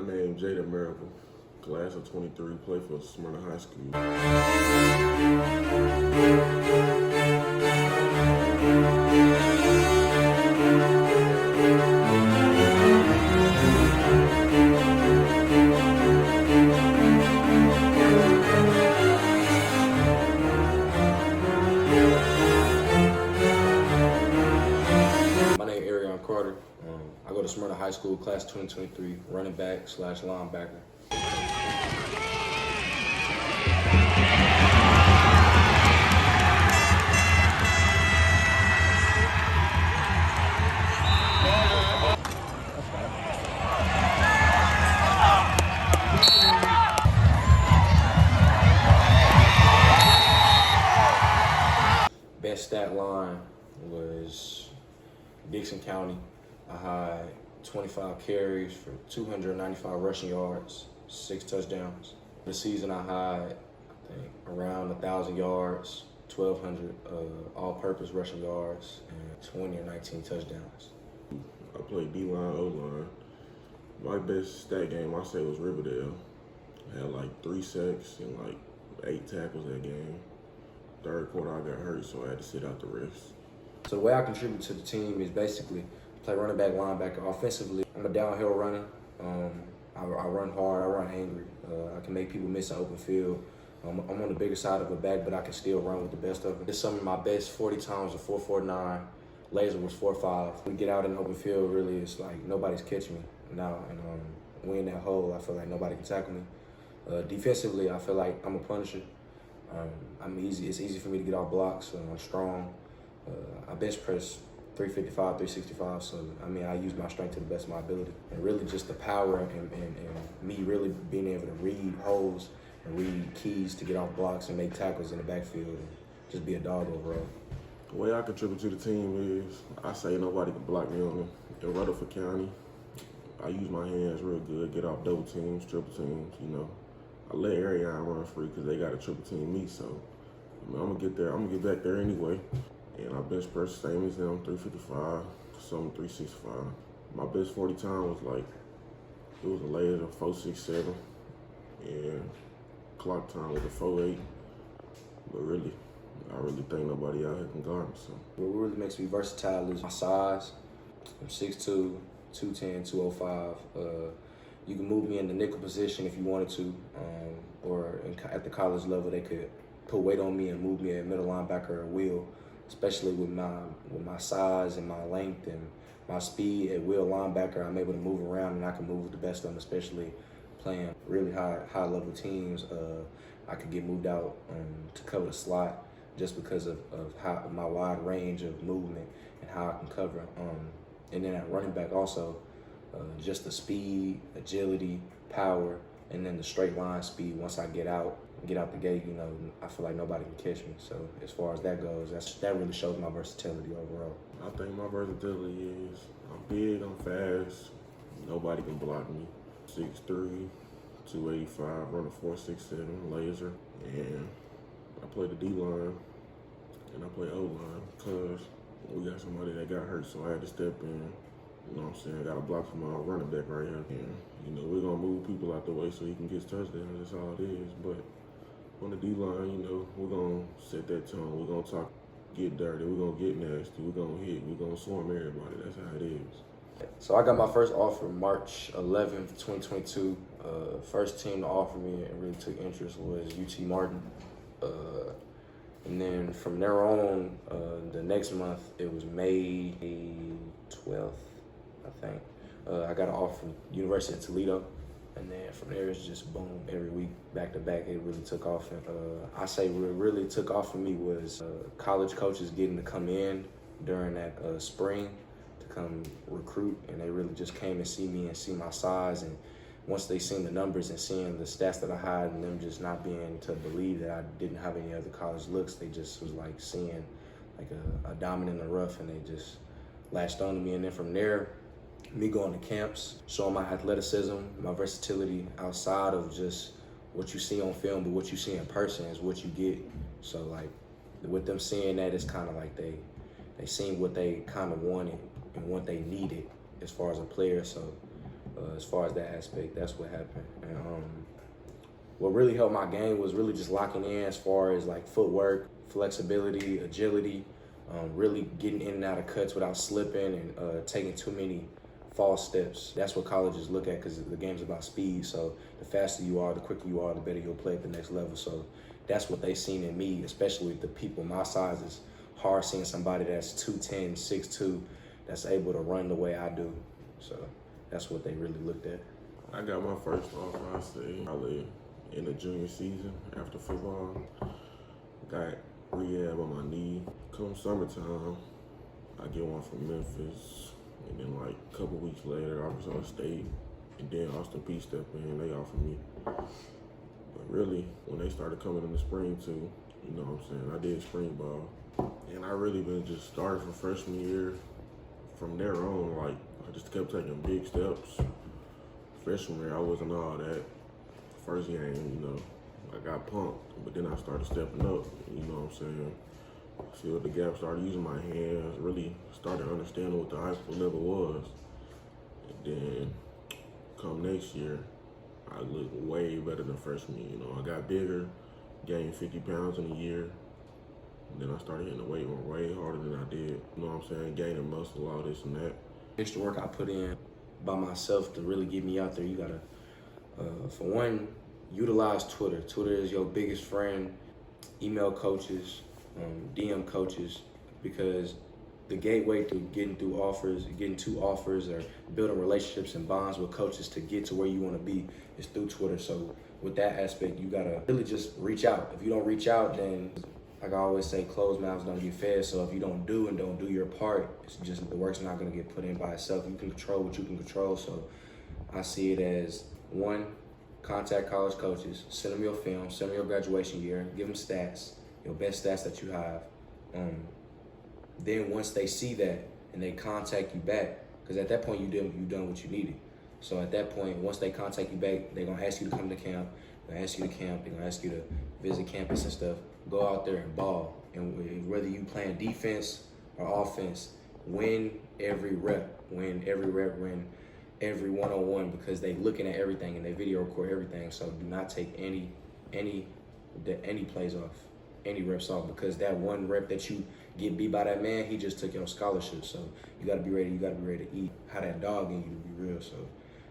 name Jayden Marable, class of 23, play for Smyrna High School. My name is Arion. I go to Smyrna High School, class 2023, running back / linebacker. Best stat line was Dixon County. I had 25 carries for 295 rushing yards, 6 touchdowns. The season I had, I think, around 1,000 yards, 1,200 all-purpose rushing yards, and 20 or 19 touchdowns. I played D-line, O-line. My best stat game, I say, was Riverdale. I had like 3 sacks and like 8 tackles that game. Third quarter, I got hurt, so I had to sit out the rest. So the way I contribute to the team is basically play running back, linebacker. Offensively, I'm a downhill runner. I run hard, I run angry. I can make people miss an open field. I'm on the bigger side of a back, but I can still run with the best of them. It's some of my best 40 times are 4.49. Laser was 4.5. We get out in the open field, really, it's like nobody's catching me now. And we in that hole, I feel like nobody can tackle me. Defensively, I feel like I'm a punisher. I'm easy. It's easy for me to get off blocks. I'm strong. I bench press 355, 365. So, I mean, I use my strength to the best of my ability. And really just the power and me really being able to read holes and read keys to get off blocks and make tackles in the backfield and just be a dog overall. The way I contribute to the team is, I say nobody can block me on the Rutherford County. I use my hands real good, get off double teams, triple teams, you know. I let Arion run free because they got a triple team me, so I mean, I'm gonna get there. I'm gonna get back there anyway. And I bench press same as them, 355, some 365. My best 40 time was like, it was a laser 4.67, and clock time was a 4.8. But really, I really think nobody out here can guard me. So what really makes me versatile is my size. I'm 6'2", 210, 205. You can move me in the nickel position if you wanted to, or at the college level, they could put weight on me and move me at middle linebacker or wheel, especially with my size and my length and my speed at wheel linebacker. I'm able to move around and I can move with the best of them, especially playing really high level teams. I could get moved out to cover the slot just because of how my wide range of movement and how I can cover. And then at running back also, just the speed, agility, power, and then the straight line speed. Once I get out the gate, you know, I feel like nobody can catch me. So as far as that goes, that really shows my versatility overall. I think my versatility is, I'm big, I'm fast, nobody can block me. 6'3", 285, run a 4.67, laser, and I play the D-line and I play O-line because we got somebody that got hurt, so I had to step in. You know what I'm saying? I got a block from my running back right here. And, you know, we're going to move people out the way so he can get touchdowns. That's all it is. But on the D-line, you know, we're going to set that tone. We're going to talk, get dirty. We're going to get nasty. We're going to hit. We're going to swarm everybody. That's how it is. So I got my first offer March 11th, 2022. First team to offer me and really took interest was UT Martin. And then from there on, the next month, it was May 12th. I think. I got an offer from University of Toledo, and then from there it's just boom, every week, back to back, it really took off. And I say what really took off for me was college coaches getting to come in during that spring to come recruit, and they really just came and see me and see my size. And once they seen the numbers and seeing the stats that I had and them just not being to believe that I didn't have any other college looks, they just was like seeing like a diamond in the rough, and they just latched on to me. And then from there, me going to camps, showing my athleticism, my versatility outside of just what you see on film, but what you see in person is what you get. So like with them seeing that, it's kind of like they seen what they kind of wanted and what they needed as far as a player. So as far as that aspect, that's what happened. And what really helped my game was really just locking in as far as like footwork, flexibility, agility, really getting in and out of cuts without slipping and taking too many false steps. That's what colleges look at because the game's about speed. So the faster you are, the quicker you are, the better you'll play at the next level. So that's what they seen in me, especially with the people my size. It's hard seeing somebody that's 2'10", 6'2", that's able to run the way I do. So that's what they really looked at. I got my first offer, I say, probably in the junior season after football. Got rehab on my knee. Come summertime, I get one from Memphis. And then like a couple weeks later, Arkansas State. And then Austin Peay stepped in, they offered me. But really, when they started coming in the spring too, you know what I'm saying, I did spring ball. And I really been just started from freshman year. From there on, like, I just kept taking big steps. Freshman year, I wasn't all that. First game, you know, I got pumped, but then I started stepping up, you know what I'm saying? Filled the gap, started using my hands, really started understanding what the high school level was. And then come next year, I looked way better than freshman year, you know. I got bigger, gained 50 pounds in a year. And then I started hitting the weight room way harder than I did. You know what I'm saying? Gaining muscle, all this and that. Extra work I put in by myself to really get me out there, you gotta, for one, utilize Twitter. Twitter is your biggest friend. Email coaches, DM coaches, because the gateway to getting to offers or building relationships and bonds with coaches to get to where you want to be is through Twitter. So with that aspect, you gotta really just reach out. If you don't reach out, then like I always say, closed mouths don't get fed. So if you don't do your part, it's just the work's not gonna get put in by itself. You can control what you can control. So I see it as one, contact college coaches, send them your film, send them your graduation year, give them stats, your best stats that you have. Then once they see that and they contact you back, because at that point you done what you needed. So at that point, once they contact you back, they're gonna ask you to come to camp. They're gonna ask you to camp. They're gonna ask you to visit campus and stuff. Go out there and ball. And whether you playing defense or offense, win every rep. Win every one-on-one, because they looking at everything and they video record everything. So do not take any plays off, any reps off, because that one rep that you get beat by that man, he just took your scholarship. So you gotta be ready. You gotta be ready to eat. How that dog in you, to be real. So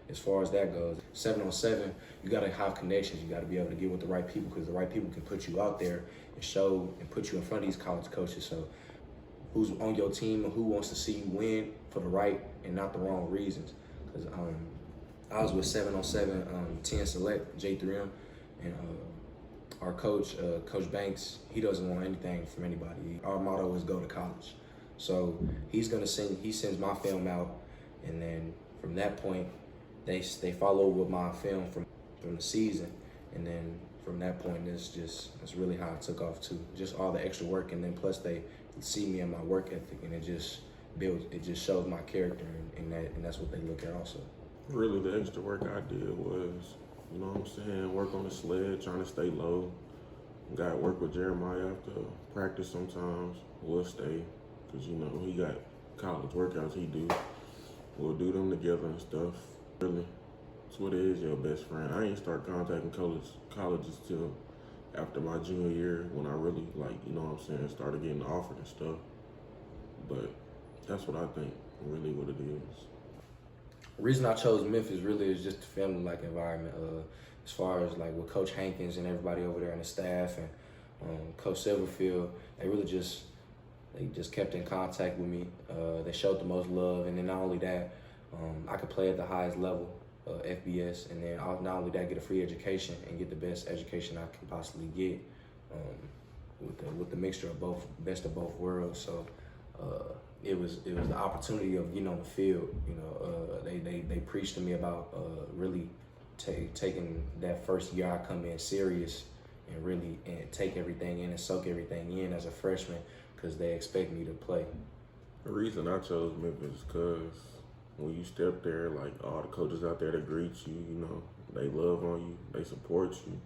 as far as that goes, 7-on-7, you gotta have connections. You gotta be able to get with the right people, because the right people can put you out there and show and put you in front of these college coaches. So who's on your team and who wants to see you win for the right and not the wrong reasons. Because I was with 7-on-7, 10 Select, J3M, and our coach, Coach Banks, he doesn't want anything from anybody. Our motto is go to college. So he sends my film out, and then from that point, they follow with my film from the season, and then from that point, that's really how it took off too. Just all the extra work, and then plus they see me and my work ethic, and it just shows my character, and that's what they look at also. Really, the extra work I did was, you know what I'm saying, work on the sled, trying to stay low. Got to work with Jeremiah after practice sometimes. We'll stay, because, you know, he got college workouts he do. We'll do them together and stuff. Really, Twitter is your best friend. I ain't start contacting colleges till after my junior year, when I really, like, you know what I'm saying, started getting offered and stuff. But that's what I think, really what it is. The reason I chose Memphis really is just the family-like environment. As far as like with Coach Hankins and everybody over there and the staff and Coach Silverfield, they just kept in contact with me. They showed the most love, and then not only that, I could play at the highest level, FBS, and then I'll not only that, get a free education and get the best education I can possibly get with the mixture of both, best of both worlds. So it was the opportunity of getting on the field. You know, they preached to me about really taking that first year I come in serious and really take everything in and soak everything in as a freshman, because they expect me to play. The reason I chose Memphis is because when you step there, like all the coaches out there that greet you, you know, they love on you, they support you,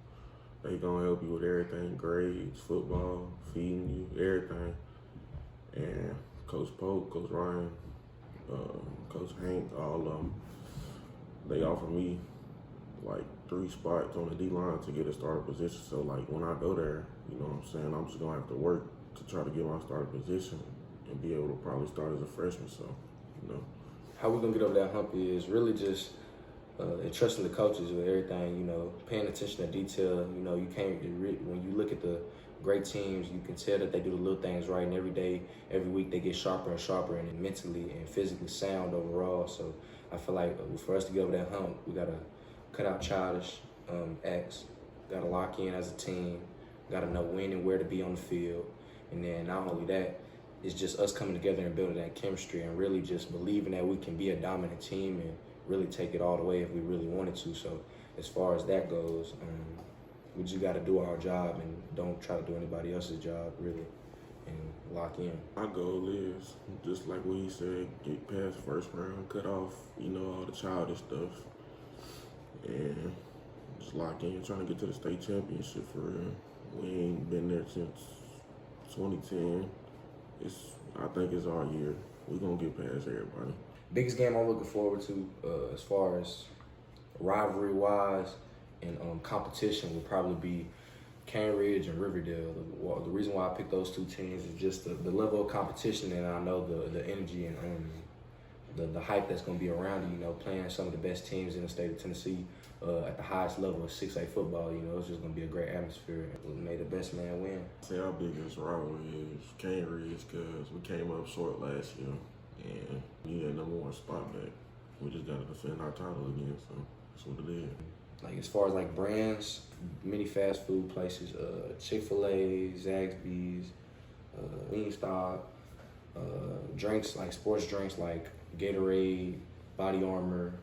they gonna help you with everything, grades, football, feeding you, everything. And Coach Polk, Coach Ryan, Coach Hank, all of them, they offered me like 3 spots on the D line to get a starter position. So like when I go there, you know what I'm saying, I'm just gonna have to work to try to get my starter position and be able to probably start as a freshman. So, you know. How we're gonna get over that hump is really just entrusting the coaches with everything, you know, paying attention to detail. You know, you can't, when you look at the great teams, you can tell that they do the little things right, and every day, every week, they get sharper and sharper and mentally and physically sound overall. So I feel like for us to get over that hump, we gotta cut out childish acts, gotta lock in as a team, gotta know when and where to be on the field. And then not only that, it's just us coming together and building that chemistry and really just believing that we can be a dominant team and really take it all the way if we really wanted to. So as far as that goes, we just got to do our job and don't try to do anybody else's job, really, and lock in. My goal is, just like what he said, get past first round, cut off, you know, all the childish stuff, and just lock in, trying to get to the state championship for real. We ain't been there since 2010. I think it's our year. We're going to get past everybody. Biggest game I'm looking forward to as far as rivalry-wise and competition would probably be Cane Ridge and Riverdale. The reason why I picked those 2 teams is just the level of competition, and I know the energy and the hype that's going to be around it, you know, playing some of the best teams in the state of Tennessee at the highest level of 6A football. You know, it's just going to be a great atmosphere. May the best man win. Say our biggest rivalry is Cane Ridge because we came up short last year and we need a #1 spot back. We just got to defend our title again, so that's what it is. Like as far as like brands, many fast food places, Chick-fil-A, Zaxby's, Wingstop, drinks like sports drinks like Gatorade, Body Armor,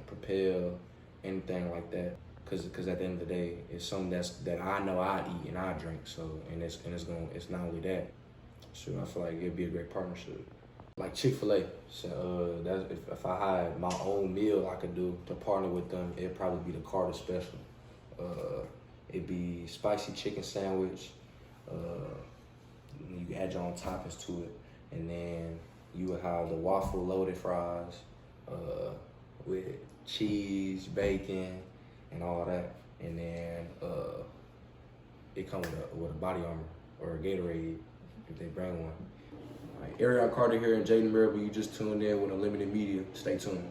Propel, anything like that. Cause at the end of the day, it's something that I know I eat and I drink. So it's not only that. So I feel like it'd be a great partnership. Like Chick-fil-A, so that's if I had my own meal I could do to partner with them, it'd probably be the Carter Special. It'd be spicy chicken sandwich. You can add your own toppings to it, and then you would have the waffle loaded fries with cheese, bacon, and all that. And then it comes with a Body Armor or a Gatorade if they bring one. Arion Carter here and Jayden Marable. You just tuned in with Unlimited Media. Stay tuned.